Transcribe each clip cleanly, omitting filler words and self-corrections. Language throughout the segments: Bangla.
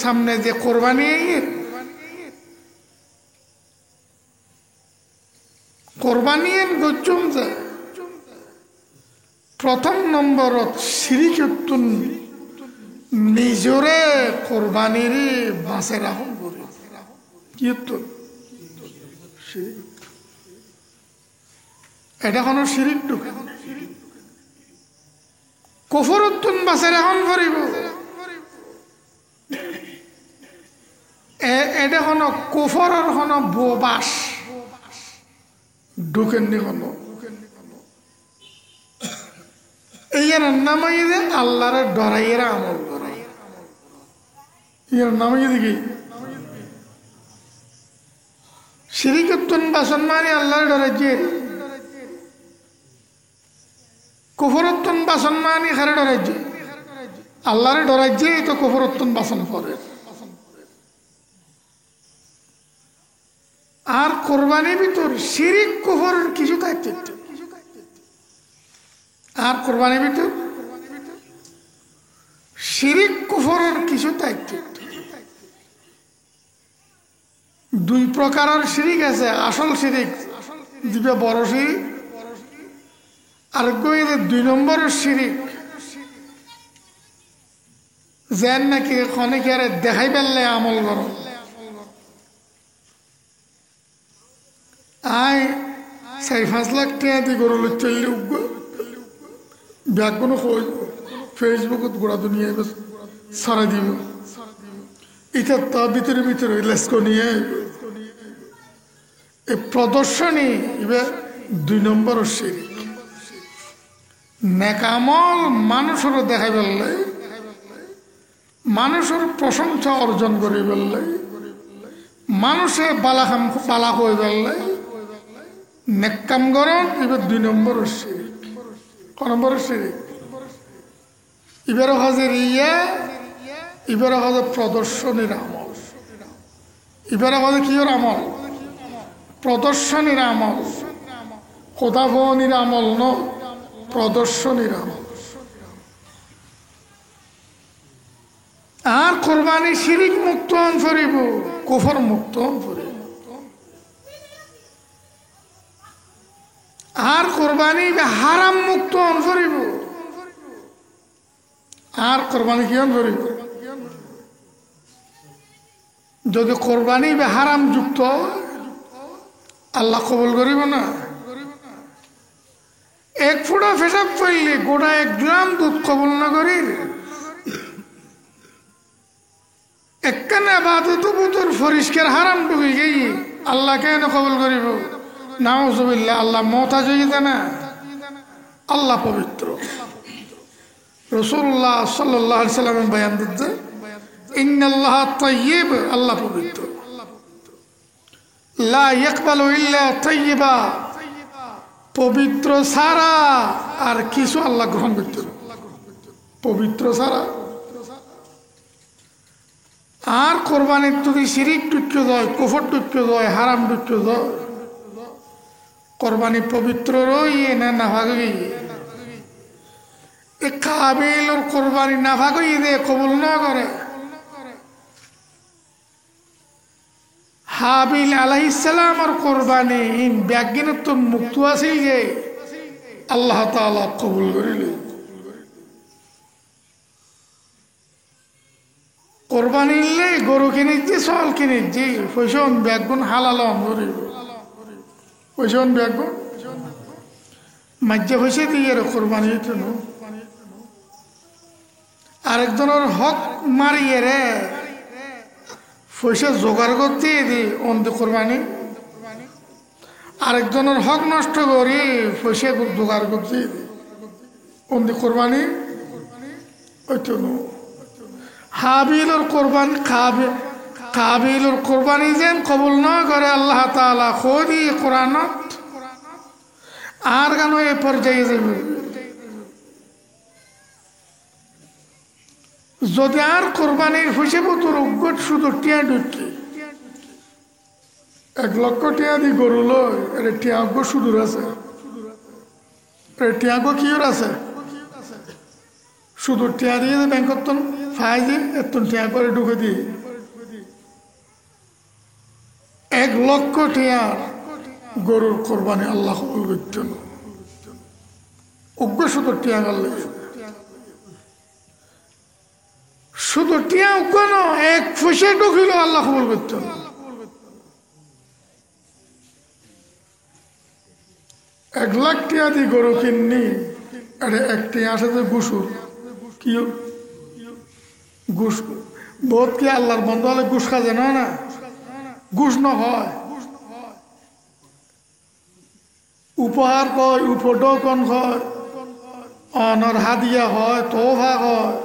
সামনে যে কোরবানি গজ্জম যে প্রথম নম্বরত শিরিকতুন নিজরে কোরবানির বাঁচে রাখুন করে কি এটা কোনো শিরিক ঢুকে কুফরতুন বাঁচে রাখুন করিব এটা কোনো কুফরের কোনো বোবাস ঢুকেননি কোনো এর নামাই দে আল্লাহরে ডরাইয়েরা আমল করে এর নামাই দেখি শিরিকতুন বাসন মানে আল্লাহরে ডরাইছে কুফরতুন বাসন মানে খারে ডরাইছে আল্লাহরে ডরাইছে তো কুফরতুন বাসন করে আর কোরবানির ভিতর শিরিক কুফরের কিছু দায়িত্ব আর কোরবানির ভিতর শিরিক কুফরের কিছু দায়িত্ব দুই প্রকারের শিরিক আছে আসল শিরিক দিবে বড় শিরিক আর দুই নম্বরের শিরিক যেন নাকি অনেকে দেখাই পেললে আমল করো আয় 4-5 লাখ টাকা দিয়ে গরু চললে উঠব ব্যাগগুলো ফেসবুকত গোড়া দুনিয়ায় ছড়াই দিব এটা তা ভিতরে ভিতরে লেসকো নিয়ে এই প্রদর্শনী এবার 2 নম্বরের শিরিক নেকামল মানুষেরও দেখাই ফেললে মানুষের প্রশংসা অর্জন করে ফেললে মানুষে বালা হয়ে ফেললে নেকাম গরম এবার 2 নম্বরের শিরিক ক নম্বরের শিরিক এবারও হাজির এবারও হাজার প্রদর্শনীর আমল এবারও হাজার কি ওর আমল প্রদর্শনীর আমল কোদাভনির আমল ন প্রদর্শনীর আমল আর কোরবানি শিরিক মুক্ত করিব কুফর মুক্ত করিব আর কোরবানি হারাম মুক্ত করিব আর কোরবানি কি করিব যদি কোরবানি হারাম যুক্ত আল্লাহ কবুল করিব না 1 ফুটা পেশাব করলে গোটা 1 গ্রাম দুধ কবুল না করির একখানে আবাদত বুতর পরিষ্কার হারাম ঢুকে গেই আল্লাহ কেন কবুল করিব নাউজুবিল্লাহ আল্লাহ মহতাজ হয়ে না আল্লাহ পবিত্র রাসূলুল্লাহ সাল্লাল্লাহু আলাইহি সাল্লাম বয়ান দিতে ইন্নাল্লাহ তাইয়্যিব আল্লাহ পবিত্র লা ইয়াকবালু ইল্লা তাইয়্যিবা পবিত্র ছাড়া আর কিছু আল্লাহ গ্রহণ করতে পবিত্র ছাড়া আর কোরবানির যদি শিরিক টুক্য যায় কুফর টুক্য যায় হারাম টুক্য যায় কোরবানি পবিত্র রইয়ে না নাভাগি এ কাবিলর কোরবানি নাভাগি দে কবুল না করে হাবিল আলাইহিস সালামের কোরবানি ইন ব্যাগিনত মুক্ত আছিল যে আল্লাহ তাআলা কবুল করিলেন কোরবানি নিলে গরু কিনেছি চাল কিনেছি পয়সন ব্যাগুন হালাল করিব পয়সন ব্যাগুন মাজ্জা পয়সা দিয়ে কোরবানি দিত আরেকজনের হক মারিয়ে রে পয়সা জোগাড় করতে দি অন্ত কোরবানি আরেকজনের হক নষ্ট করি পয়সা জোগাড় করতে দি অন্ত কোরবানি ওইতো হাবিলর কোরবানি কাবিলর কোরবানি যেন কবুল না করে আল্লাহ তাআলা খোদি কোরআনত আর গানো এ পর্যায়ে যাবে যদি আর কোরবানির হিসেবে তোর উগ্গট শুধু টিয়া ঢুকি 1 লক্ষ টিয়া দি গরু লয় এটা টিয়াগ শুধু আছে টিয়াগ কি আছে শুধু টিয়া দিয়ে ব্যাংকত ফাইজে এত টিয়া করে ঢুকে দিই 1,00,000 টিয়া গরুর কোরবানি আল্লাহ কবুল করতেন উগ্র শুধু টিয়া গেলে শুধু টিয়া উগ্র না 1 পয়সা ঢুকিল আল্লাহ কবুল করতেন 1,00,000 টিয়া দিয়ে গরু কিননি আরে 1 টিয়া আছে যে গুসুর কি ঘুষ বহুত কি আল্লাহর বন্ধ হলে ঘুষ খাজে না ঘুষ ন হয় উপহার কয় উপঢৌকন হয় অনর হাদিয়া হয় তোফা হয়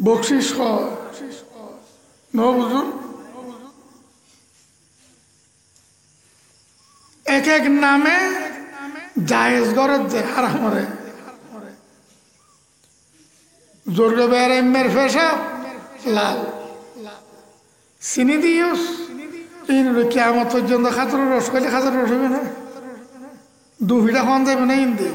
বকশিস হয় ন বুঝুন এক এক নামে জায়েজ গরত যে হারামরে জোরগে বেড়াইমের পেশাব লাল চিনি দিওস কেমন পর্যন্ত খাতর রস খাইলে খাতর রস হবে না 2 ফিটা খাওয়ান যাবে না হিন্দি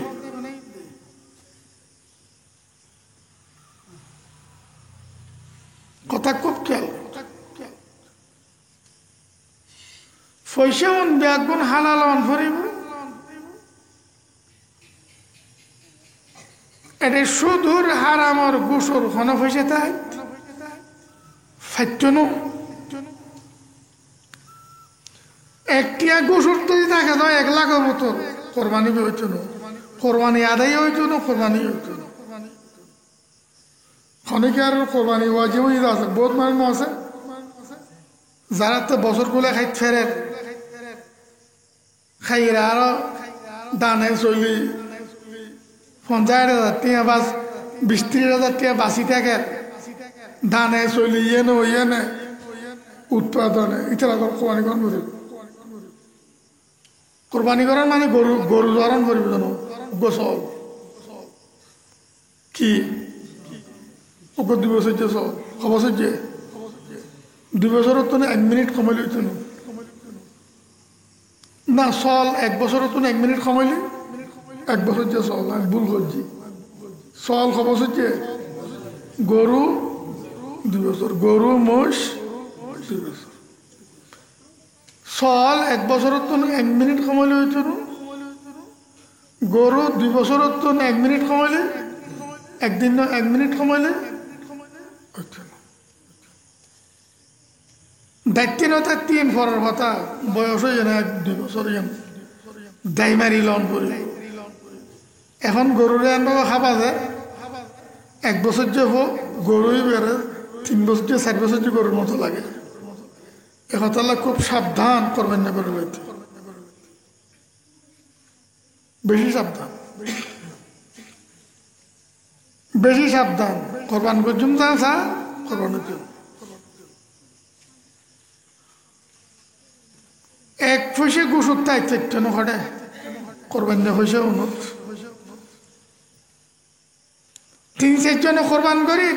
কথা খুব খেয়াল পয়সা মন ব্যাগুন হালাল অন ফরিব এটা সুদূর হারামর গুসর ঘন পয়সা তাই ফাইটনো একটিয়া গুসর যদি থাকে তো 1,00,000 মতো কোরবানি হইতো না কোরবানি আদায় হইতো না কোরবানি হইতো না খনিকে আর কোরবানি ওয়াজিব হয়ে আছে বহুত মানুষ আছে যারা তো বছর গুলো খাই ফেরে খাইরা আরো দানে চলি 50,000 টাকা বাস 20-30,000 টাকা বাঁচি থাকে দানে চলি ইয়ে উৎপাদনে এটা কোরবানি করেন করিব কোরবানি করার মানে গরু জরণ করিব জানো গোসল কি 2 বছর যে চল খবর যে 2 বছরের তো 1 মিনিট কমাইলে হইতো না চল 1 বছরের তো 1 মিনিট কমাইলে 1 বছর যে চল আমি ভুল করছি চল খবর যে গরু 2 বছর গরু মোষ 2 বছর চল 1 বছরের তো 1 মিনিট কমাইলে হইতো না গরু 2 বছরের তো 1 মিনিট কমাইলে একদিন 1 মিনিট কমাইলে দায়িত্ব নতা 3 পরের কথা বয়স হয়ে যায় 1-2 বছর দায় মারি লন করি এখন গরুরে আনবো খাবা যায় 1 বছর যে হোক গরুই বেড়ে 3 বছর যে 4 বছর যে গরুর মতো লাগে এখন তাহলে খুব সাবধান করবেন না গরু লইতে বেশি সাবধান কোরবান করছুম যা কোরবান করছুম 1 পয়সা গুসুর তাই চেকছে না ঘটে কোরবান না পয়সা উন্নত 3-4 জনে কোরবান করি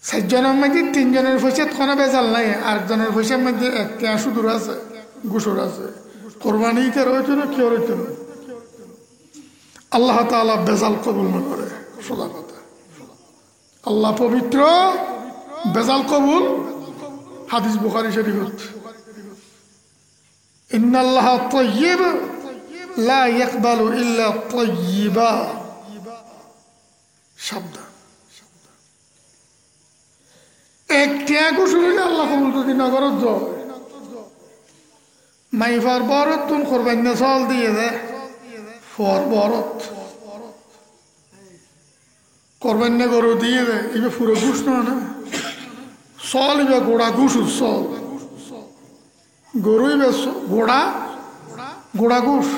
4 জনের মধ্যে 3 জনের পয়সা কোনো বেজাল নাই 8 জনের পয়সার মধ্যে 1টা সুদূর আছে গুসুর আছে কোরবানিতে রয়েছে না কেউ রয়েছে না আল্লাহ তাআলা বেজাল কবুল না করে সোজা কথা আল্লাহ পবিত্র বেজাল কবুল হাদিস বুখারী শরীফ ইন্নাল্লাহা তাইয়্যিব লা ইয়াকবালু ইল্লা তাইয়্যিবা শব্দ একটা গোসল হইলে আল্লাহ কবুল যদি না করত যায় মাইফার বরত তুমি কোরবান না চল দিয়ে দে ফর বরত কোরবান না গরু দিয়ে দে এবার পুরো ঘুষ না চল এবার গোড়া ঘুষ চল গরু এবার গোড়া ঘুষ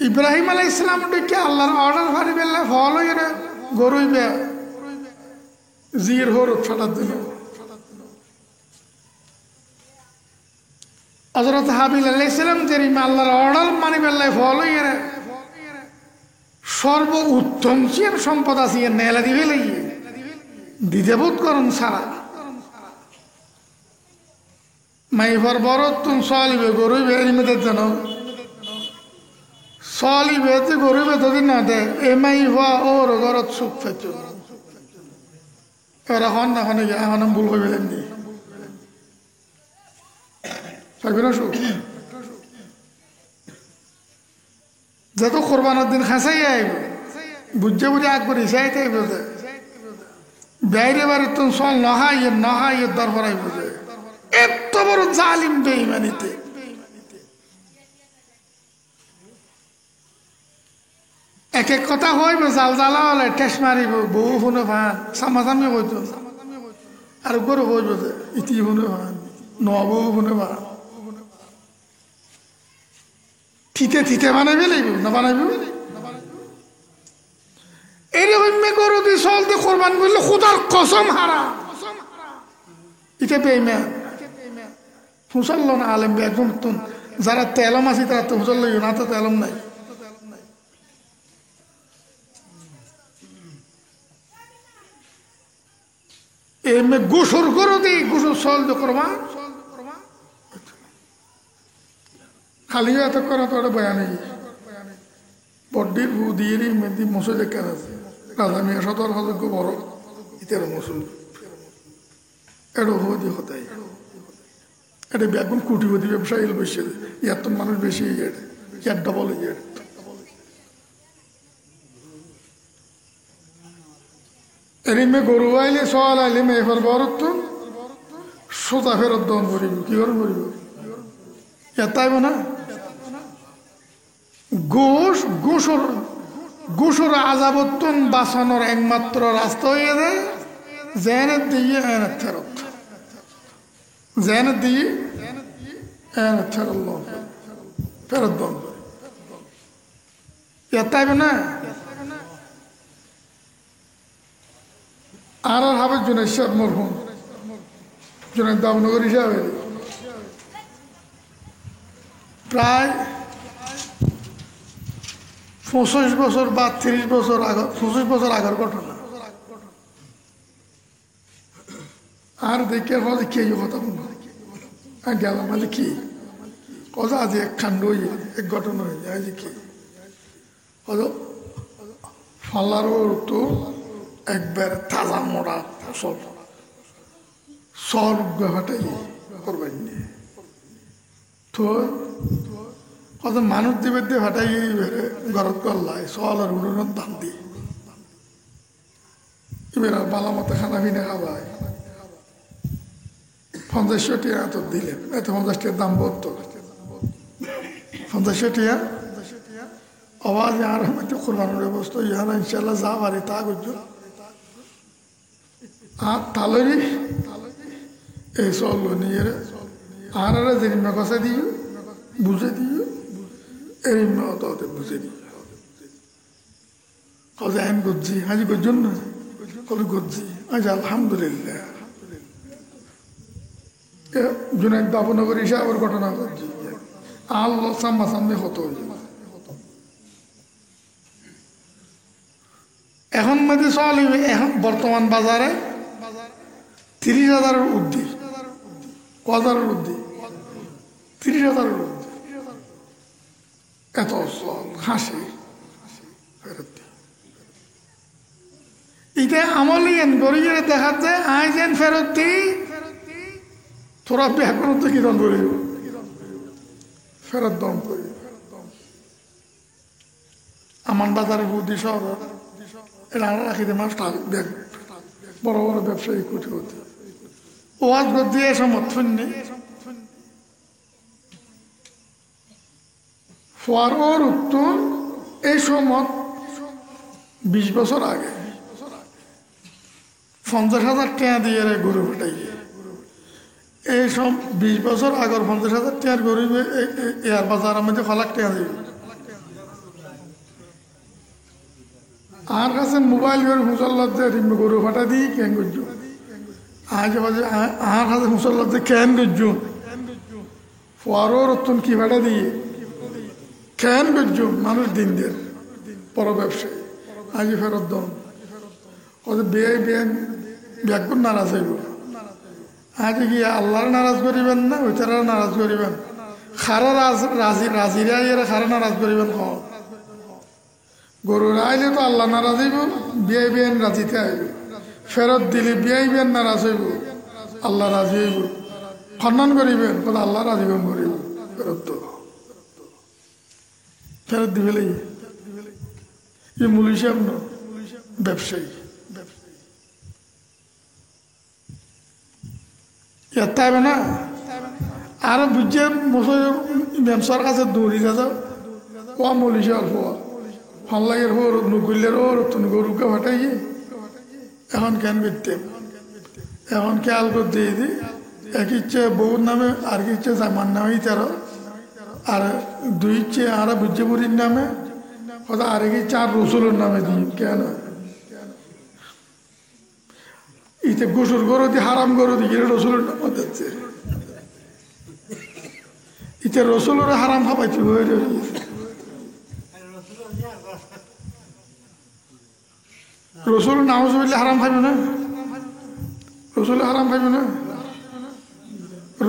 ইব্রাহিম আলাইহিস সালাম ডেকে আল্লাহর অর্ডার ফারি বেলা ফল হয়ে গরু এবার জির হরত ফাটার দিল হযরত হাবিল আলাইহিস সালাম যেরি আল্লাহর অর্ডার মানি বেলায় ফল হয়ে সর্ব উত্তম চির সম্পদ আছে নেলা দিবে লাগিয়ে দিতে বোধ করুন সারা মাইফার বরত তুম চলিবে গরুইবে এর মধ্যে যেন সলি বেতে গরিবে যদি না দেয় এমাই হওয়া ওর ঘরত সুখ ফেচ এরা হন না হনে গিয়ে এখন ভুল হয়ে গেলেন দি না সুখ যত কোরবানোর দিন খাসাই আইব বুঝে বুঝে আগ করে ইসাইতে আইব বাইরে বারে তো সল নহাইয়ের দরবার আইব এত বড় জালিম বেঈমানিতে এক এক কথা হইব জাল জ্বালা হলে ঠেস মারিব বউ শুনে ভান সামাসামি হইত আর গরু হইব যে ইতি শুনে ভান নবউ শুনে ভান থিতে থিতে বানাইবে লাগবে না বানাইবে এরকম গরু দিয়ে চলতে কোরবান করলে খুদার কসম হারা এটা বেইমান ফুসল্ল না আলেম একদম যারা তেলম আছে তারা তো ফুসল্ল না তো তেলম নাই এমনি গোসর করো দিই গোসর চল যে করবা খালি এত করা তো বয়া নেই বড্ডির বু দিয়ে মেদি মশো দেখার আছে রাজা মিয়া সতর হযোগ্য বড় ইতার মসুল এড়ো হদি হতাই এটা একদম কোটিপতি ব্যবসায়ী বসে ইয়ার তো মানুষ বেশি ইয়ার ডবল ইয়ার এরিমে গরু আইলে সল আইলে মেয়ের বরত তো সোজা ফেরত দন করিব কি করে করিব এতাইব না গোসর আজাবত্তন বাঁচানোর একমাত্র রাস্তা হয়ে যায় জেনে দিয়ে এনে ফেরত জেনে দিয়ে এনে ফেরত দন এতাইব না আর হাবের জুনাইদ সাহেব মরহুম জুনাইদ দামনগর হিসাবে প্রায় 25 বছর বা 30 বছর আগর 25 বছর আগের ঘটনা আর দেখে বলে কে কথা বলবো গেলাম বলে কি কথা আজ এক কাণ্ড এক ঘটনা হয়ে যায় যে কি ফাল্লার তো একবার তাজা মোড়া ফসল সব ব্যাপারটাই করবেন তো কত মানুষ দিবে দিয়ে ভাটাই ঘরত করলাই সল আর উড়োর দাম দি এবার বালা মতো খানা পিনা খাবাই 50 টাকা এত দিলেন এত 50 টাকার দাম বলতো 50 টাকা আওয়াজ আর হয়তো কোরবানোর বস্তু ইহারা ইনশাল্লাহ যা পারে তা করছো আর তালেরই এই চল নিয়ে আর যেরিমা কষা দিও বুঝে দিও এরিমা অত বুঝে দিও কবে আমি করছি আজি করছেন না কবে করছি আজ আলহামদুলিল্লাহ জুনাইদ দাবনগর হিসাবের ঘটনা করছি আল্লাহ সাম্মা সামনে হতো এখন মধ্যে চলিবে এখন বর্তমান বাজারে 30,000 উর্ধি কজারের উর্ধি 30,000 উর্ধি এত হাসি ফেরত এটা আমলি গরিবের দেখাচ্ছে আই যেন ফেরত দিই তোরা ব্যাকরণ তো কি দন করিব ফেরত দম করি আমার বাজারের বুদ্ধি সহ এটা রাখি দে মাস বড় বড় ব্যবসায়ী কুটি হতে ওয়াজ দিয়ে সমর্থন নেই ফোয়ার উত্তর এই সময় 20 বছর আগে 50,000 টাকা দিয়ে গরু ফেটাই এই সব 20 বছর আগর 50,000 টাকার গরু এয়ার বাজার মধ্যে ফলাক টাকা দিবে আর কাছে মোবাইল করে মুসল্লাতে গরু ফাটা দিই কেন করছো আজ বাজে আর কাছে মুসল্লাতে কেন করছো ফোয়ারও রতন কি ফাটা দিয়ে কেন করছো মানুষ দিন দের বড় ব্যবসায়ী আজ ফেরত দন কত বেআই বেআইন ব্যাগুন নারাজ হইব আজ গিয়ে আল্লাহর নারাজ করিবেন না ওইটারা নারাজ করিবেন খারা রাজিরা এরা খারা নারাজ করিবেন গরু আইলে তো আল্লাহ নারাজ হইব, বিয়াই বিয়ান রাজিতে আইব, ফেরত দিলে বিয়াই বিয়ান নারাজ হইব, আল্লাহ রাজি হইব, খন্ডন করিবেন বলে আল্লাহ রাজিগণ করিব, ফেরত দিবে লাগে এই মুলি সাহেব ন ব্যবসায়ী এত না আরো বুঝছে ব্যবসার কাছে দৌড়ি যাও ও মলিশে অল্প ভাল লাগে নুকুলের ওর তুমি গরুকে ফাটাই এখন কেন করতেন এখন কে আল করে দিয়ে দি এক ইচ্ছে বউর নামে আর কি ইচ্ছে জামার নামেই তেরো আর দুই ইচ্ছে আর বুঝছে বুড়ির নামে কথা আরেক ইচ্ছে আর রসুলের নামে দিই কেন ইতে গোসুর গরু দিয়ে হারাম গরু দিয়ে রসুলের নামে দিচ্ছে ইতে রসুলের হারাম খাবাইছি রসুল নামাজ পড়লে হারাম খাইবে না রসুল হারাম খাইবে না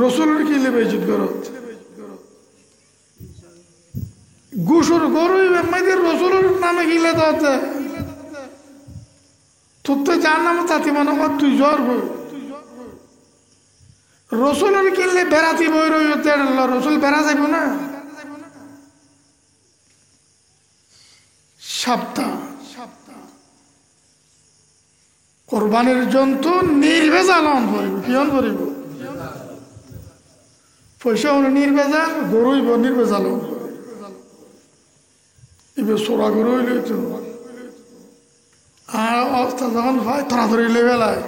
রসুলের কি লেবে ইজ্জত করত গোসুর গরু মেয়েদের রসুলের নামে গিলে তো তোর তো যার নামে তাতে মনে কর তুই জ্বর বই রসুলের কিনলে বেড়াতি বই রইতে রসুল বেড়া যাইব না সাবধান কোরবানির জন্তু নির্ভেজাল করিব কিয়ন করিব পয়সা হলে নির্ভেজাল গরুইব নির্ভেজাল এবার সোরা গরু হইলে আর অবস্থা যখন হয় তাড়াতাড়ি লেবেলায়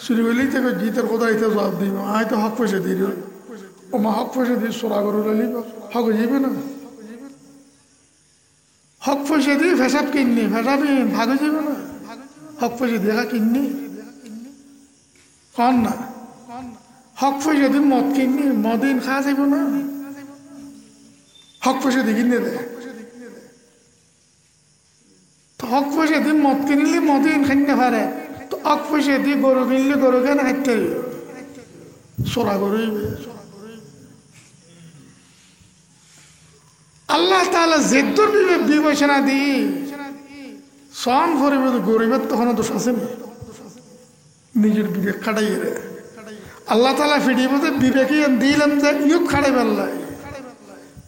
চুরি করলেই থেকে জিতের কথা এতে জবাব দিব আয় তো হক পয়সা দিই ও মা হক পয়সা দিয়ে সোরা গরু লিব হক যাইবে না হক পয়সা দিয়ে ফেসাব কিননি ফেসাবি ভাগে যাবে না হক পয়সা দেখা কিননি কন না হক পয়সা দিয়ে মদ কিননি মদিন খাওয়া যাইব না হক পয়সা দিয়ে কিনে দেয় হক পয়সা দিয়ে মদ কিনলে মদিন খাইতে পারে তো হক পয়সা দিয়ে গরু কিনলে গরু কেন খাইতে সোরা গরু আল্লাহ তাআলা জেদ্দুর বিবেচনা দিয়ে সন গরিবের গরিবের তখন দোষ আছে নিজের বিবেক খাটাই রে আল্লাহ তাআলা ফিরিয়ে বলতে বিবেকী দিলাম যে ইউত খাড়াই পারলাই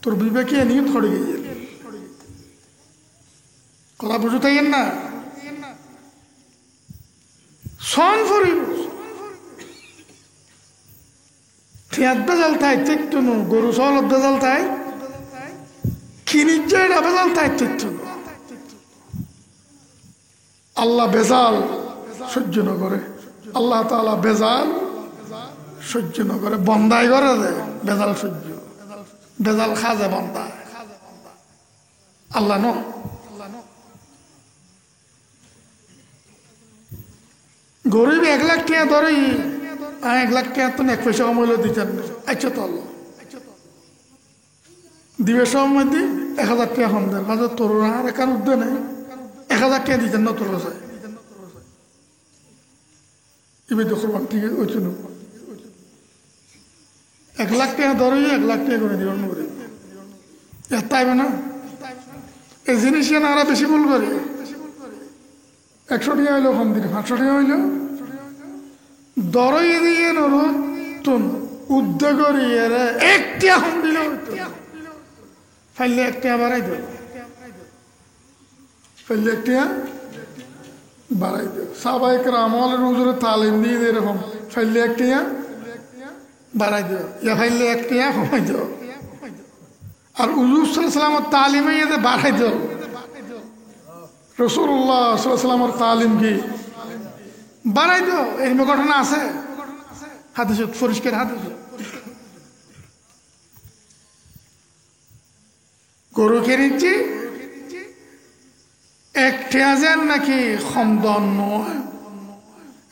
তোর বিবেকী নিয়ত খড়ে গিয়ে কথা বুঝু তাইয়েন না সন ফরিব ঠিয়াত বেজাল তাই তেক্ত নো গরু সল বেজাল তাই খিনির জায়গা বেজাল তাই তেক্ত আল্লাহ বেজাল সহ্য ন করে আল্লাহ তাআলা বেজাল সহ্য ন করে বন্দাই করে দে বেজাল সহ্য বেজাল খাজে বন্দা আল্লাহ ন গরিব 1 লাখ টাকা ধরে 1 লাখ টাকা তো 1 পয়সা কমাইলে দিতেন আচ্ছা তো আল্লাহ দিবে সময় দি 1000 টাকা কম দেন মাঝে তোর আর একার উদ্যোগ নেই 1000 টাকা দিতেন না তোর কাছে এবার দেখুন ঠিক ওই জন্য 1 লাখ টাকা ধরে 1 লাখ টাকা করে দিবেন করে এত না এই জিনিস আরো বেশি ভুল করে 100 টাকা হইলেও কম দিন 500 টাকা হইলেও দরই দিয়ে নতুন উদ্যোগী একটা কম দিল ফাইলে 1 টাকা বাড়াই দেব ফাইলে 1 টাকা বাড়াই দেব সাহাবায়ে কেরামের হুজুরে তালিম দিয়ে এরকম ফাইলে 1 টাকা বাড়াই দেব ইয়া ফাইলে 1 টাকা কমাই দেব আর হুজুর সাল্লাল্লাহু আলাইহি ওয়াসাল্লামের তালিমে এতে বাড়াই দেব রাসূলুল্লাহ সাল্লাল্লাহু আলাইহি ওয়াসাল্লামের তালিম কি বাড়াই দাও এরকম ঘটনা আছে হাদিসে পরিষ্কার হাদিস গরু কিনেছি 1 টাকা নাকি খমদন নয়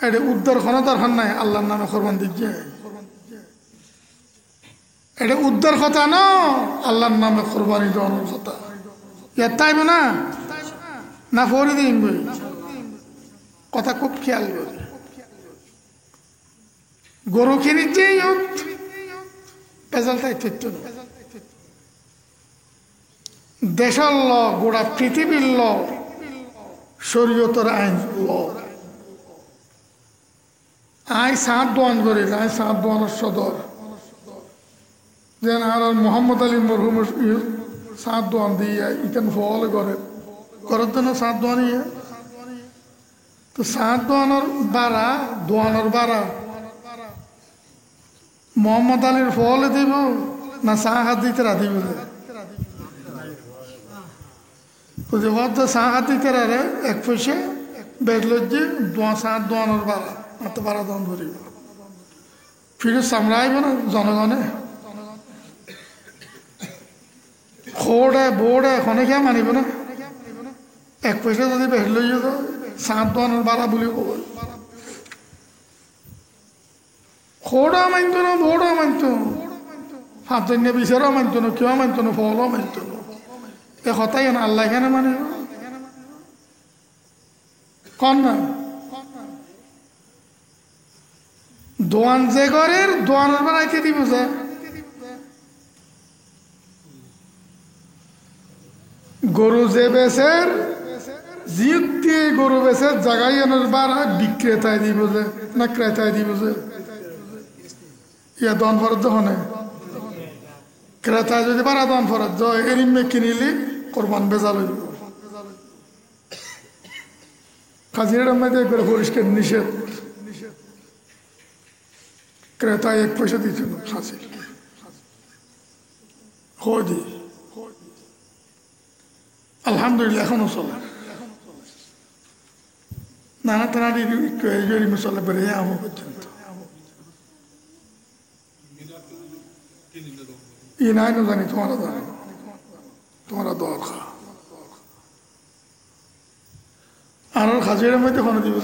এটা উদ্ধার কোনো দরকার নাই আল্লাহর নামে কোরবান দিচ্ছে এটা উদ্ধার কথা না আল্লাহর নামে কোরবানি দেওয়ার কথা এটাইব না না ফরি দিন বই কথা খুব খেয়াল করি গরু কিনেছে পেজাল তাই দেশের ল, গোটা পৃথিবীর ল, শরীয়তের আইন ল। আই সাত দোয়ান করি, আই সাত দোয়ানের সদর যেন আর মোহাম্মদ আলী মরহুম সাত দোয়ান দিয়ে ইখান ফল করে করার জন্য সাত দোয়ান ইয়ে তো সাত দোয়ানোর বাড়া দোয়ানোর বাড়া মোহাম্মদ আলীর ফল দিব না চা হাত দিতে রাধিব চা হাত দিতে রে এক পয়সা বেদলজি সাত দোয়ানোর বাড়া এত বাড়া দোয়ান করিব ফিরে সামলাইব না জনগণে খোড়ে বোড়ে এখনে খেয়ে মানিব না এক পয়সা যদি বের লই তো সাত দোয়ানোর বাড়া বলি কব খোড়া মানত না বোড়া মানত পাঁচজন্য বিচারও মানত না কেউ মানত না ফলও মানত না এ কথাই না আল্লাহ এখানে মানিব কন না দোয়ান যে ঘরের দোয়ানের বাড়াইতে দিব যে গরু যে বেচের জিত দিয়ে গরু বেচের জাগাই এনের বাড়া বিক্রেতায় দিব যে না ক্রেতায় দিব যে ইয়া দন ফরত হনে ক্রেতায় যদি বাড়া দন ফরত যায় এরিমে কিনিলি কোরবান বেজা লইব কাজির মধ্যে করে পরিষ্কার নিষেধ ক্রেতায় এক পয়সা দিচ্ছে না হাসিল হদি আলহামদুলিল্লাহ এখনো চলে নানা তানারি চলে বেড়ে আমো পর্যন্ত ই নাই না জানি তোমারা জানো তোমরা দরকার আর খাজির মধ্যে কোনো দিব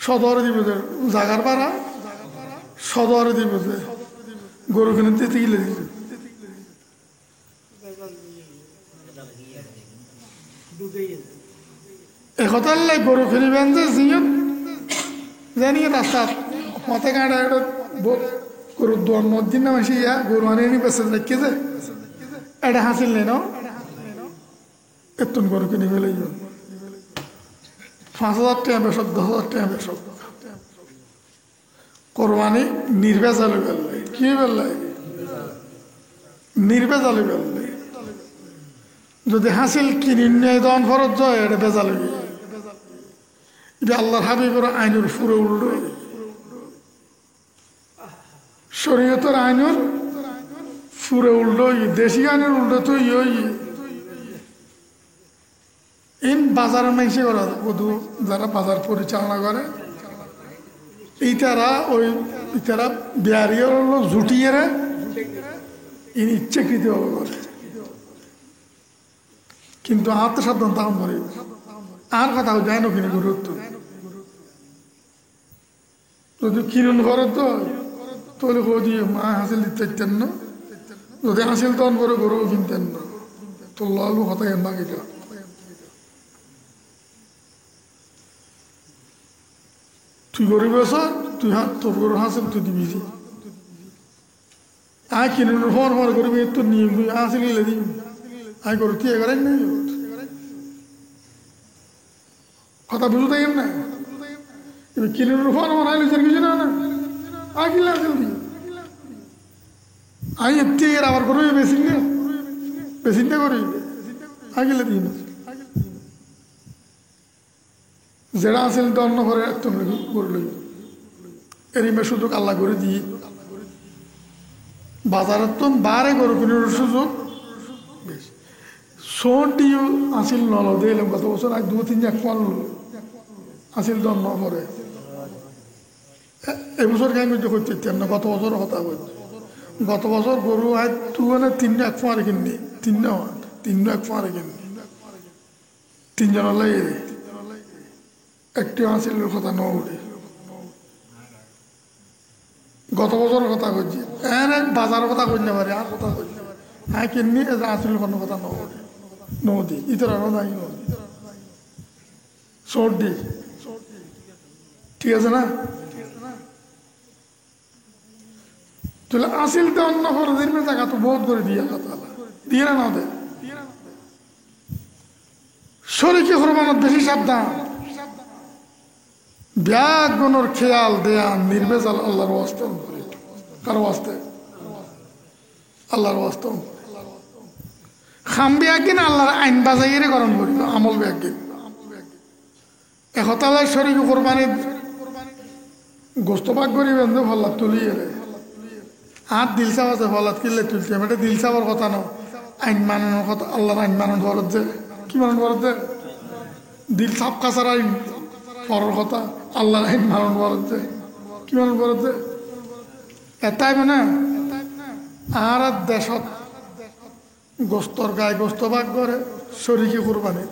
সদর দিব জাগার পাড়া সদর দিব গরু কিনে দিতে গেলে দিবে একতার লাই গরু কিনিবেন যে জিয়ত জানি রাস্তা মতে কাটা গরুর দোয়ার মধ্যে না মাসি ইয়া গরু আনে নি বেসে রেখে যে এটা হাসিল নেই না এতন গরু কিনে ফেলে 5,000 টাকা বেসক 10,000 টাকা বেসক কোরবানি নির্ভেজালি বেললে কি বেললে নির্ভেজালি বেললে যদি হাসিল কিনে নিয়ে দন ফরত যায় এটা বেজালি এটা আল্লাহর হাবিবের আইনের ফুরে উল্টো শরীয়তের আইনের ফুরে উল্টো দেশি আইনের উল্টো তো ইন বাজারের মাইসে করা বধু যারা বাজার পরিচালনা করে ইতারা বিহারিও জুটিয়ে ইন ইচ্ছাকৃত করে কিন্তু আত্মসাবধান দাম করে আর কথা যায় না কিনে গুরুত্ব যদি কিরণ করে তো তাহলে দিয়ে মা হাসিল দিতেন না যদি হাসিল তখন করে গরু কিনতেন না তো লালু হতাই না এটা তুই গরিব আছো তুই তোর গরু হাসিল তুই দিবি আয় কিনে ফোন ফোন করবি তোর নিয়ম তুই হাসিল দিবি আয় গরু তুই এগারাই নাই কথা বুঝতে গেল না এবার কিনে ফোন ফোন আইলে কিছু না না আয় কিনলে হাসিল দিবি আমি এতে এর আবার করবি বেসিনটা করি আয় কিনলে দিই না যেটা আসিল তো অন্য ঘরে তোমরা করে লই এরিমে সুযোগ আল্লাহ করে দিই বাজারের তো বারে গরু কিনার সুযোগ সোটিও আসিল নল দিলাম গত বছর আজ 2-3 এক পাল আসিল তো অন্য ঘরে এবছর কেন করতে না গত বছর কথা বলছে গত বছর গরু আজ তুই 3 এক পারে কিননি 3 এক পারে কিননি 3 জন লাগে একটি হাসিলের কথা ন উঠে গত বছর কথা করছি বাজারের কথা কইতে পারে আর কথা কইতে পারে হ্যাঁ কিননি হাসিলের কোনো কথা ন উঠে নদী ইতর আরো নাই সর্দি ঠিক আছে না তাহলে আসিল তো অন্য খরচের জায়গা তো বহুত করে দিয়ে আল্লাহ তাআলা দিয়ে না দে শরীকে কোরবানত বেশি সাবধান ব্যাগ গুণর খেয়াল দেয়া নির্বেজাল আল্লাহর ওয়াস্তে কারো ওয়াস্তে আল্লাহর ওয়াস্তে খাম ব্যাগিন আল্লাহর আইন বাজাইয়ে গরম করিল আমল ব্যাগিন একতালায় শরীকে কোরবানি গোস্ত ভাগ করিবেন যে ফল্লাদ তুলিয়ে আর দিল চাপ আছে ফল্লাদ কিনলে তুলছে এটা দিল চাপর কথা ন আইন মানানোর কথা আল্লাহর আইন মানন ফরত যে কি মানন ফরত যে দিল চাপ কাছার আইন ফরর কথা আল্লাহর আইন মানন ফরত যে কি মানন ফরত যে এটাই মানে আর দেশত গোস্তর গায়ে গোস্ত ভাগ করে শরীকে কোরবানি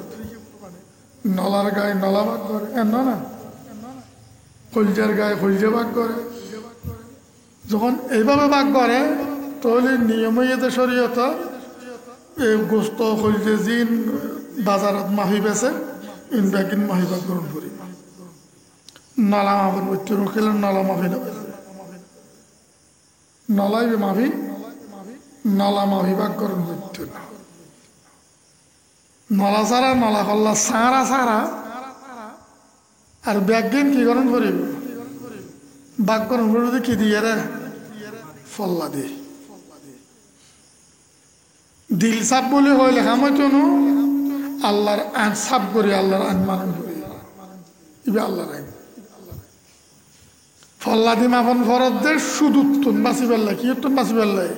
নলার গায়ে নলা ভাগ করে এমন না কলজার গায়ে কলজা ভাগ করে যখন এইভাবে ভাগ করে তাহলে নিয়মে শরীয়ত এই গোস্ত কলজে জিন বাজারত মাফি বেছে ইনব্যাগিন মাফি ভাগ গ্রহণ করি নলা মাফের বৈত্য রুখিলে নলা মাফি না নলাই মাফি নলা মাফি ভাগ গ্রহণ করতে নলা ছাড়া নলা কল্লা সারা সারা আর ব্যাগিন কি গ্রহণ করিব বাঘ গ্রহণ করবে কি দিয়ে রে ফল্লা দি দিল সাপ বলে হইলে খামতনু আল্লাহর আইন সাপ করি আল্লাহর আইন মানন করি ইবে আল্লাহর আইন ফল্লা দি মাফন ফরতদের সুদ উত্তন বাঁচি পেল্লাই কি উত্তন বাঁচি পেল্লাই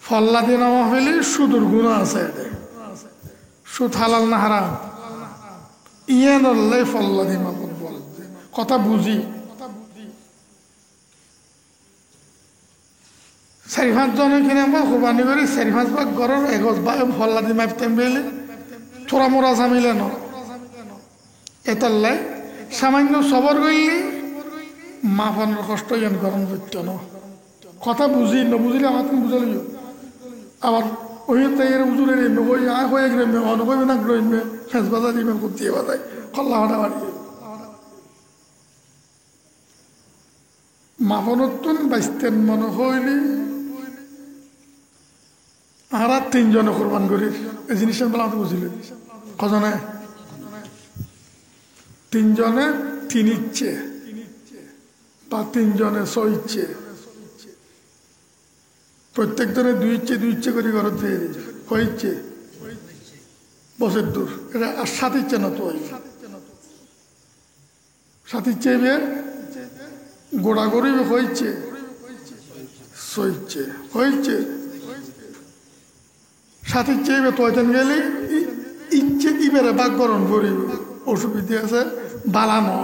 ফল্লা দি নামা হইলে সুদুর গুণ আছে সুদ হালাল না হারাম ইয়ে নল্লাই ফল্লা দি মাফন ফরত কথা বুঝি চারি পাঁচজনে কিনে আমরা কোরবানি করি চারি পাঁচ ভাগ ঘরের এগজ বা ফল্লা দি মাপতেন বেলে থোড়া মোড়া জামিলে ন এটার সামান্য সবর করলে মাফানোর কষ্ট ইয়ান গরম করতে ন কথা বুঝি নবুঝিলে আমার তুমি বুঝাল আবার ওই তাইয়ের উজুরে নেমে ওই হয়ে গ্রেমে অনুভবে না গ্রহণমে ফেঁস বাজা দিবে কুতিয়ে বাজায় খল্লা হাঁটা বাড়িয়ে মাফনতুন বাইস্তেন মনে হইলি আর তিনজনে কোরবান করি এই জিনিসটা বলে আমাকে বুঝিলেন কজনে তিনজনে তিন ইচ্ছে বা তিনজনে ছয় ইচ্ছে প্রত্যেক জনে দুই ইচ্ছে করে ঘর দিয়ে দিয়েছে কয় ইচ্ছে বছর দূর এটা আর সাত ইচ্ছে না তো সাত ইচ্ছে গোড়া গরিব হয়েছে সইছে হয়েছে সাথে চেয়ে তোয়েন গেলে ইচ্ছে ইবারে বাঘ বরণ করিব অসুবিধা আছে বালানো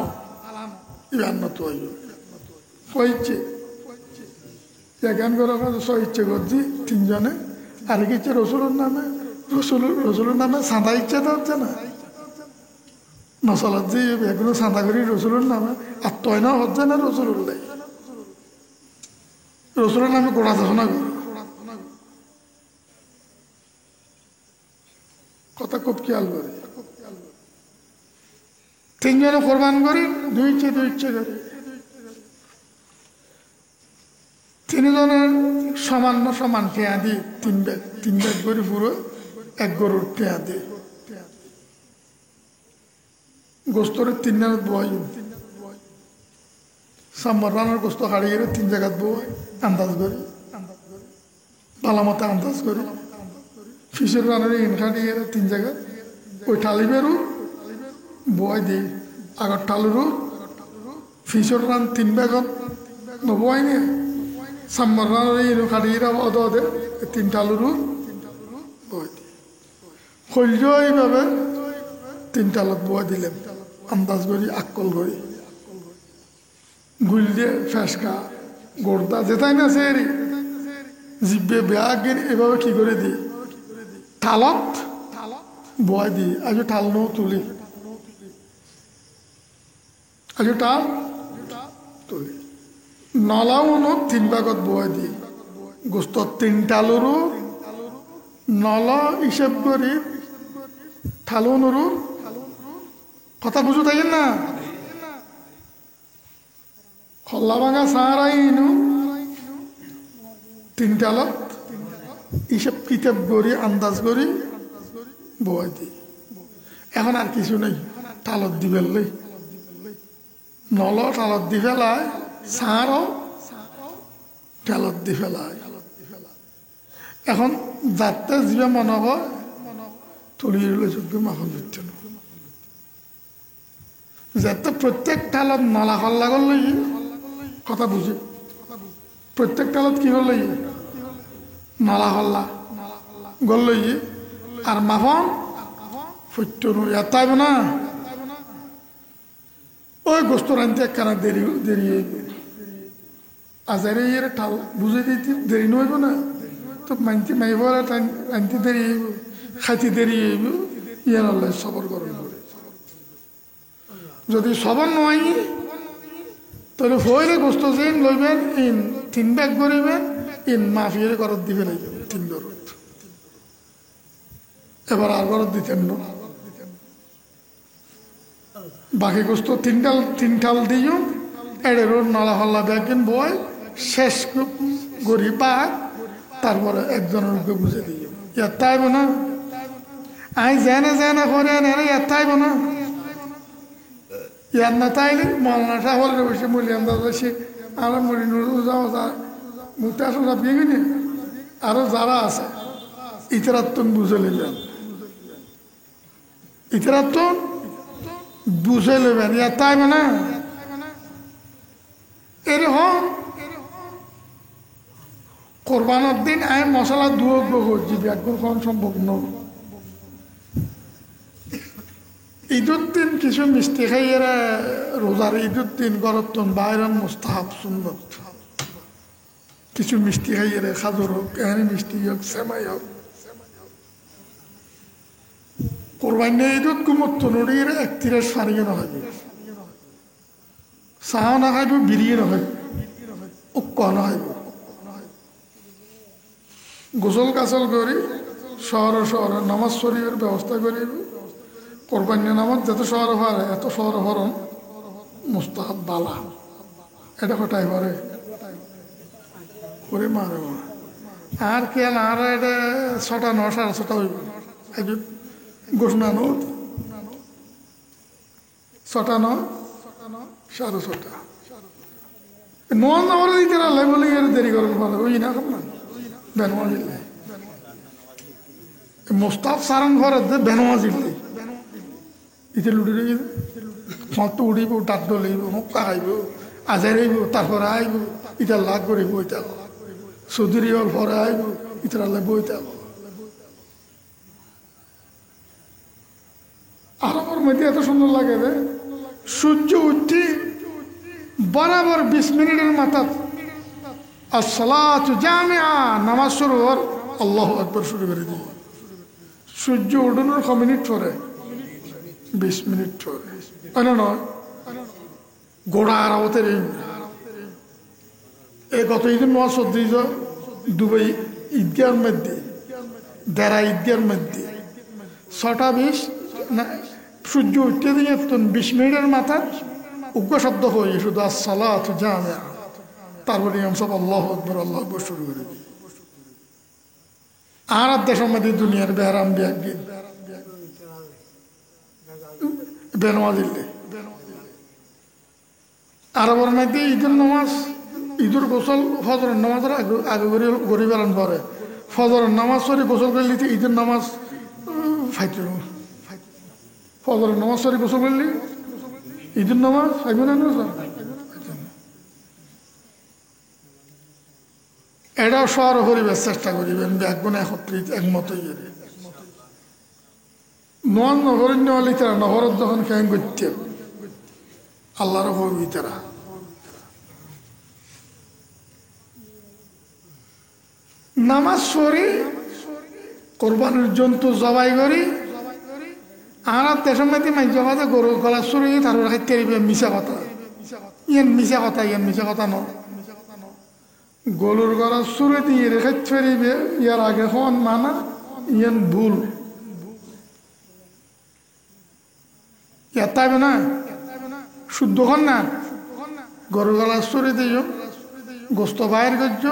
ইবার না তো হয়েছে এখান করে সইচ্ছে করছি তিনজনে আর কি ইচ্ছে রসুলের নামে রসুলের নামে সাদা ইচ্ছে তো হচ্ছে না নসলত যে এগুলো সাদা করি রসুলের নামে আর তয় না হচ্ছে না রসুলের রসুলের নামে গোড়া ঘোষণা করি কথা খুব খেয়াল করি তিনজনে কোরবান করি দুই ইচ্ছে করি তিনজনের সমান পেঁয়া দিই তিন ব্যাগ করে পুরো এক গরুর পেঁয়া দিই গোস্তরের তিন জায়গাত বয় সাম্বার রানার গোস্ত হারিয়ে গেলে তিন জায়গাত বয় আন্দাজ করি ভালো মতো আন্দাজ করি ফিসের রানের ইনখা দিয়ে গেলে তিন জায়গায় ওই টালিবেরও বয় দিই আগর টালুরও ফিসের রান তিন ব্যাগত নবয় নিয়ে সাম্বার রানের ইনখা দিয়ে অদ অদে তিন টালুরও বয় দিই শৈল্য এইভাবে তিন টালত বয় দিলাম আন্দাজ করি আকল করি গুল দিয়ে ফেসকা গোর্দা যেটাই না সে জিব্বে ব্যাগের এভাবে কি করে দিই তালত বয় দিই আজ টাল নো তুলি আজ টাল তুলি নলাও নো তিন ভাগত বয় দিই গোস্ত তিন টালুরও নল হিসেব করি ঠালো নরু কথা বুঝো তাই না খল্লা ভাঙা সারাই তিন টালত এইসব কিতাব করি আন্দাজ করি বই দিই। এখন আর কিছু নেই, তালত দি ফেললেই নল তালত দি ফেলায়, সারও তালত দি ফেলায়। এখন যাতে যিবা মনে হয় তুলিয়ে যোগ্য মাখন দিতে যাতে প্রত্যেক তালত নলা হল্লা করলে কথা বুঝে, প্রত্যেক তালত কি করলে নলা হল্লা গল্ল আর মাফন ফট্টনু এতাইব না। ওই গোস্ত রানতে একখানা দেরি দেরি আজারে ইয়ে ঠাল বুঝে দিতে দেরি নইব না, তো মানতে মাইব রানতে দেরি হইব, খাইতে দেরি হইব, ইয়ার আল্লাহ সবর করবে। যদি সবর নয় তাহলে হইলে গোস্ত যে লইবেন ইন 3 ব্যাগ করিবেন, ইন মাফিয়ে ঘরত দিবে লাগবে 3 ঘরত। এবার আর ঘরত দিতেন না, বাকি গোস্ত 3 ঠাল দিও এড়ের নালা হল্লা ব্যাগিন বই শেষ গড়ি বা তারপরে একজনের মুখে বুঝে দিও এতাইব না। আই জেনে জেনে করে এনে এতাইব না, ইয়ার না তাইলে মলনাটা হলে বসে মূল্যায়ন দাসে আমরা মরি যাও মুখটা আসলে আপনি আরো যারা আছে ইতরাত্তন বুঝে নিলেন, ইতরাত্তন বুঝে নেবেন তাই না। এরকম কোরবানোর দিন আমি মশলা দুয়োগ্য করছি, একদম কোন সম্ভব নয়। ঈদের দিন কিছু মিষ্টি খাই এরা রোজার ঈদের দিন গরতন বাইরে মুস্তাহাব সুন্নত কিছু মিষ্টি খাই এরা খাজর হোক, এখানে মিষ্টি হোক, সেমাই হোক। কোরবানি ঈদত গুমত নদীর 31 সারিয়ে নহাইব, চাহ নাখাইব, বিরিয়ে নহাইব, উক্ক নহাইব। গোসল কাচল করি শহরে শহরে নামাজ শরীফের ব্যবস্থা করিব। কোরবানি নামাজ যত শহর হয় এত শহর হরণ মুস্তাহাব বালা, এটা হটাই পারে করে মারে আর কে আর এটা 6টা 9 সাড়ে 6টা হইব ঘোষণা নো 6টা 9 সাড়ে 6টা নয় দিতে রাখলে বলে এর দেরি করার ভালো ওই না না বেনওয়া জিল্লে মোস্তাফ সারান ঘরে বেনওয়া জিল্লে ইতে লুটি রয়ে মত উড়িব, টাট ডলিব, মুক্কা খাইব, আজার আইব, তারপরে আইব, ইটার লাগ করিব, ইটা চৌধুরী হল পরে আইব, ইটার লাগবো ইটা। আরবের মধ্যে এত সুন্দর লাগে রে, সূর্য উঠি বরাবর 20 মিনিটের মাথা আসসালাতু জামিআ নামাজ শুরু হওয়ার আল্লাহু আকবার শুরু করে দিই। সূর্য উঠনোর ক মিনিট পরে 20 মিনিট পরে নয় গোড়া আরামতের এই গত ঈদের নয় 14 দুবাই ঈদগার মধ্যে দেড়া ঈদগার মধ্যে 6টা 20 সূর্য উঠতে দিয়ে 20 মিনিটের মাথা উগ্র শব্দ হয়ে শুধু আসসালাতু জামিআ, তারপরে সব আল্লাহু আকবার আল্লাহু আকবার শুরু করে দিই। আর দেশের মধ্যে দুনিয়ার বেহরাম ব্যাগ বেনওয়া দিল্লি আরবের মধ্যে ঈদের নামাজ ঈদের গোসল ফজরের নামাজের আগে গরিব আলন পরে ফজরের নামাজ সরি গোসল করলি ঈদের নামাজ ফাইতে ফজরের নামাজ সরি গোসল করলি ঈদের নামাজ ফাইবে না। এটাও শহর করিবার চেষ্টা করিবেন ব্যাগগুলো একত্রিত একমত নন নগরণ্য হলে তারা নহরত যখন খেয়ে করতে আল্লাহর হবি তারা নামাজ পড়ি কোরবানির জন্তু জবাই করি আর দেশের মধ্যে মাইজ কথা গরু গলা চুরি তারপরে খাইতে মিশা কথা ইয়ান মিশা কথা ইয়ান মিশা কথা ন গরুর গলা চুরি দিয়ে রেখে ফেরিবে ইয়ার আগে হন মানা ইয়ান ভুল এতাইবে না শুদ্ধ হন না গরু গলা চুরি দিও গোস্ত বাইর করছ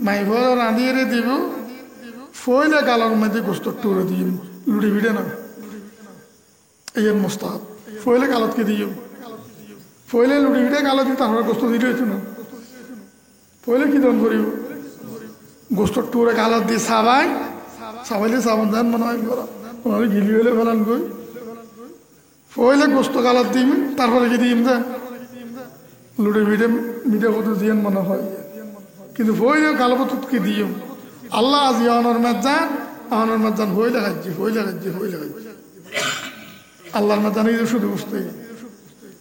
মাইভ রাঁধিয়ে দিব ফইলে গালার মধ্যে গোস্ত টুরে দিম লুড়ি ভিড়ে না এই মোস্তাহাব ফইলে গালতকে দিম ফইলে লুড়ি ভিড়ে গালা দিই তারপরে গোস্ত দিলে হইতো না ফইলে কি দন করিব গোস্ত টুরে গালত দিয়ে সাবাইলে সাবান দেন মনে হয় ওনারে গিলি হলে ফেলান গই ফইলে গোস্ত গালত দিম তারপরে কি দিম দেন লুড়ি ভিড়ে মিঠে কত দিয়েন মনে হয় কিন্তু ফইলে গালবত কি দিম আল্লাহ আজ অনর মেজান হইলে খাচ্ছি আল্লাহর মেজান এই শুধু গোস্ত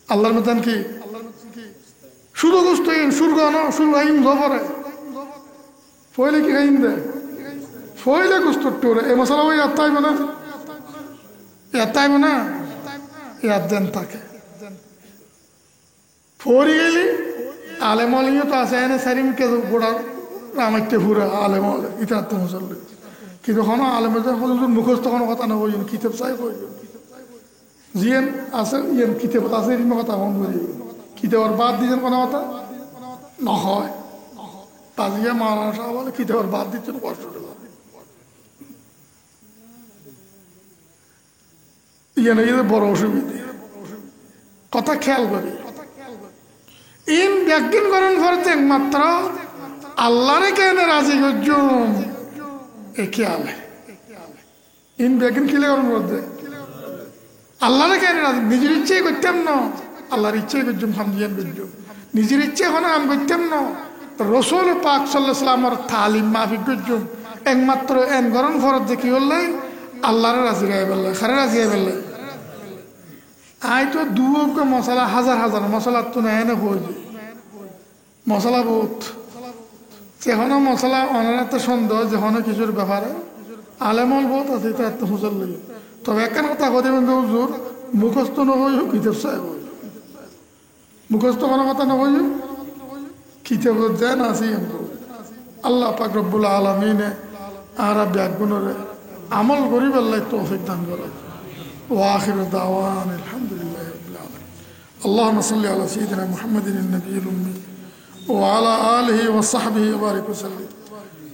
আল্লাহর মেজান কি শুধু গোস্ত সুরগ সুরগ আইম জবরে ফইলে কি খাইম দে ফইলে গোস্ত টোরে এই মশলা ওই আত্মাইব না ইয়াদ দেন তাকে ফরি গেলি আলেমলিও তো আছে এনে সারিম কে গোড়া রামাইতে ফুরা আলেম ইটা মুসল্লি কিন্তু কোনো আলেমের মুখস্থ কোনো কথা না বলছেন কিতাব চাই কইবেন জিয়েন আছে ইয়েন কিতাব আছে এরকম কথা মন করি কিতাবের বাদ দিয়েছেন কোনো কথা নহয় তাজিয়া মাওলানা সাহেব বলে কিতাবের বাদ দিচ্ছেন কষ্ট ইয়েন এই বড় অসুবিধা কথা খেয়াল করি ইন ব্যাখ্যান করেন ফরতে একমাত্র আল্লাহরে কেন রাজি করছুম একে আলে ইন ব্যাখ্যান কিলে করেন ফরতে আল্লাহরে কেন রাজি নিজের ইচ্ছে করতাম না আল্লাহর ইচ্ছে করছুম হামজিয়ান করছুম নিজের ইচ্ছে এখন আম করতাম না রসুল পাক সাল্লাল্লাহু আলাইহি ওয়াসাল্লামের তালিম মাফিক করছুম একমাত্র এন গরম ফরত যে কি হল আল্লাহরে রাজি গায়ে বললে খারে রাজি গায়ে বললে আই তো দুয়োগ মশলা হাজার মশলা তো না এনে হয়েছে মশলা বহুত যেখানে মশলা অনেক সন্দেহ যেখানে কিছুর ব্যাপারে আলেমল বহুত আছে এটা এত হুজুর লাগে তবে একখান কথা কথা বলতে হুজুর মুখস্থ নয় কিতাব সাহেব মুখস্থ কোনো কথা নয় কিতাব যেন আছে আল্লাহ পাক রব্বুল আলামিনে আর ব্যাগুণরে আমল করি আল্লাহ তৌফিক দান করে وآخر دعوانا الحمد لله رب العالمين اللهم صل على سيدنا محمد النبي الأمي وعلى آله وصحبه وبارك وسلم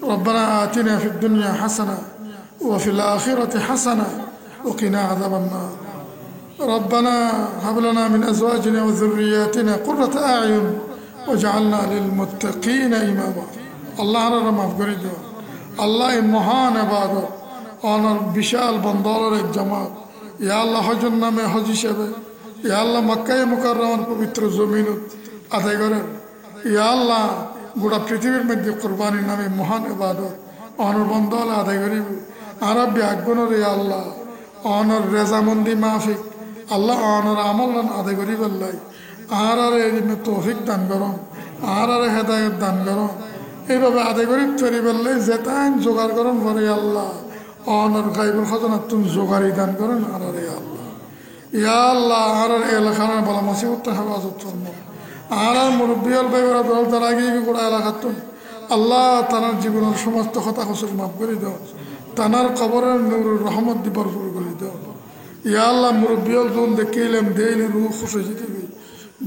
ربنا آتنا في الدنيا حسنة وفي الآخرة حسنة وقنا عذاب النار ربنا هب لنا من أزواجنا وذرياتنا قرة أعين واجعلنا للمتقين إماما الله أنا ما أفكر الله مهان عبادة أنا بشال بندار الجماعة ইয়া আল্লাহ হজের নামে হজ হিসেবে ইয়া আল্লাহ মক্কায় মুকাররমার পবিত্র জমিন আদায় করেন ইয়া আল্লাহ গোটা পৃথিবীর মধ্যে কোরবানির নামে মহান ইবাদত অনর বন্দল আদায় করিব আর ব্যাগুণর ইয়া আল্লাহ অনর রেজামন্দি মাফিক আল্লাহ অনর আমল আদায় করিব আল্লাহ আর এরিমে তৌফিক দান করুন আর হেদায়ত দান করুন এইভাবে আদায় করি ফেরি বললে যেতান জোগাড় করুন পরে আল্লাহ অনর গাইবুল খাজানা তুমি জোগাড়ি দান করেন আর আল্লাহ ইয়া আল্লাহ আর এলাকার বলা মুসিবত হেফাজত করবো আর মুরব্বিয়াল ভাইরা দল তার আগে গোড়া এলাকাতুন আল্লাহ তানার জীবনের সমস্ত কথা কসুর মাফ করে দাও তানার কবরের নূরের রহমত দি ভরপুর করে দাও ইয়া আল্লাহ মুরব্বিয়াল যোন দেখিলাম দেইলি রূহ খুশি দিবি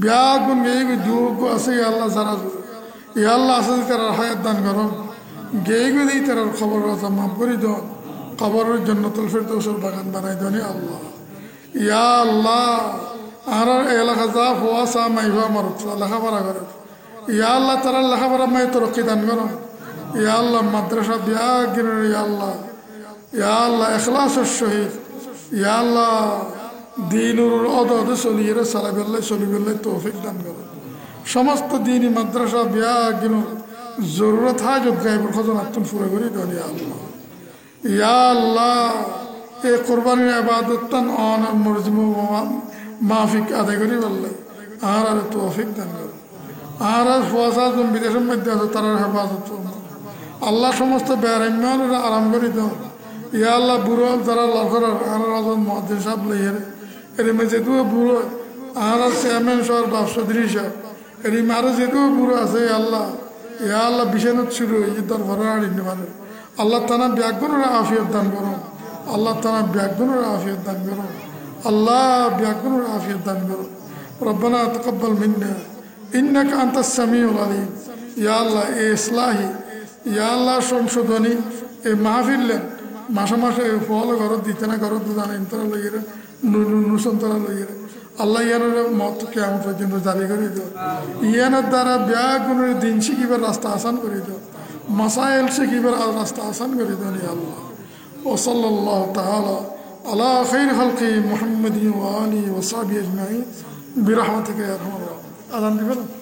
ব্যাগুন গেই দুঃখ আছে ইয়া আল্লাহ যারা ইয়া আল্লাহ আছে তার হায়াত দান করো গেই দিই তার খবর কথা মাফ করে দাও কবরের জান্নাতুল ফিরদাউসের বাগান বানাই দেনি আল্লাহ ইয়া আল্লাহ আর এলাকা যা ফুয়াসা মাইবা মারুত লেখাপড়া করে ইয়া আল্লাহ তারা লেখাপড়া মাই তরক্কি দান করো ইয়া আল্লাহ মাদ্রাসা বিয়া গিরে ইয়া আল্লাহ ইখলাসের সহিত ইয়া আল্লাহ দিনুর অদদ চলিয়ে সালাবিল্লাহ চলিবিল্লাহ তৌফিক দান করো সমস্ত দিনই মাদ্রাসা বিয়া গিনু জরুরত হয় যোগ গাইবুল খাজানা তুমি পুরো করে দেন ইয়া আল্লাহ ইয়া আল্লাহ এই কোরবানির ইবাদত তান অনার মরজমু মাফিক আদায় করি বললে আর তৌফিক দান করো আর ফুয়াসা তুমি বিদেশের মধ্যে আছে তার হেফাজত আল্লাহ সমস্ত বেড়াইমানরা আরাম করে দাও ইয়া আল্লাহ বুড়ো যারা লখরার আর রাজন মহাদিন সাহেব লইয়ের এরিমে যেহেতু বুড়ো আর চেয়ারম্যান সহ বাপসদরি সাহেব এরিমে আরো যেহেতু বুড়ো আছে আল্লাহ ইয়া আল্লাহ বিছানত শুরু হয়েছে তার ভরা আড়িনি মানে আল্লাহ তানা ব্যাগুণের আফিয়ত দান করো আল্লাহ তানা ব্যাগুণের আফিয়ত দান করো আল্লাহ ব্যাগুণের আফিয়ত দান করো রব্বানা তাকাব্বাল মিন্না ইন্নাকা আনতাস সামিউল আলিম ইয়া আল্লাহ এ ইসলাহি ইয়া আল্লাহ সংশোধনী এই মাহফিললেন মাসে মাসে ফল ঘরত দিতে না ঘরত জানেন তারা লইয়ে নুসন তারা লইয়ে আল্লাহ ইয়ানের মত কেমন পর্যন্ত জারি করে দিও ইয়ানের দ্বারা ব্যাগুনের দিন শিখিবার রাস্তা আসান করে দিও মাসাইল শিখিবার রাস্তা আসান করে দিও নি আল্লাহ وصلى الله تعالى على خير خلق محمد وآله وصحبه أجمعين برحمتك يا أرحم الراحمين.